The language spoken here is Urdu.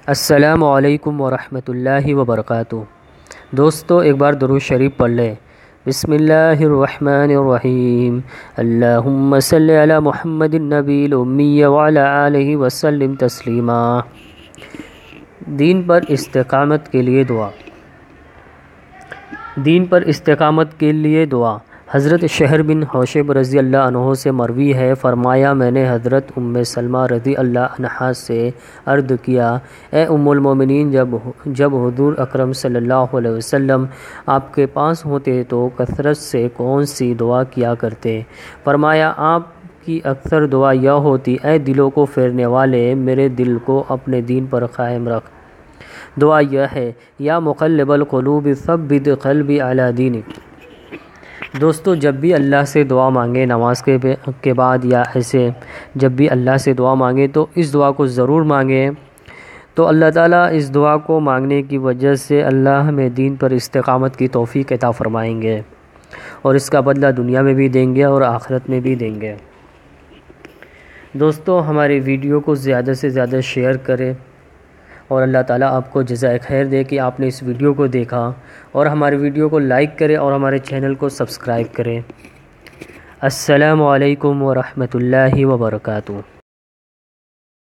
السلام علیکم ورحمۃ اللہ وبرکاتہ۔ دوستو ایک بار درود شریف پڑھ لیں۔ بسم اللہ الرحمن الرحیم۔ اللہم صلی علی محمد النبی الامی وعلی آلہ وسلم تسلیما۔ دین پر استقامت کے لیے دعا۔ دین پر استقامت کے لیے دعا۔ حضرت شہر بن حوشب رضی اللہ عنہ سے مروی ہے، فرمایا میں نے حضرت ام سلمہ رضی اللہ عنہا سے عرض کیا، اے ام المومنین، جب حضور اکرم صلی اللہ علیہ وسلم آپ کے پاس ہوتے تو کثرت سے کون سی دعا کیا کرتے؟ فرمایا آپ کی اکثر دعا یہ ہوتی، اے دلوں کو پھیرنے والے، میرے دل کو اپنے دین پر قائم رکھ۔ دعا یہ ہے، یا مقلب القلوب ثبت قلبی علی دینک۔ دوستو جب بھی اللہ سے دعا مانگے، نماز کے بعد یا ایسے جب بھی اللہ سے دعا مانگے تو اس دعا کو ضرور مانگیں، تو اللہ تعالیٰ اس دعا کو مانگنے کی وجہ سے اللہ ہمیں دین پر استقامت کی توفیق عطا فرمائیں گے، اور اس کا بدلہ دنیا میں بھی دیں گے اور آخرت میں بھی دیں گے۔ دوستو ہماری ویڈیو کو زیادہ سے زیادہ شیئر کریں، اور اللہ تعالیٰ آپ کو جزائے خیر دے کہ آپ نے اس ویڈیو کو دیکھا، اور ہماری ویڈیو کو لائک کریں اور ہمارے چینل کو سبسکرائب کریں۔ السلام علیکم ورحمۃ اللہ وبرکاتہ۔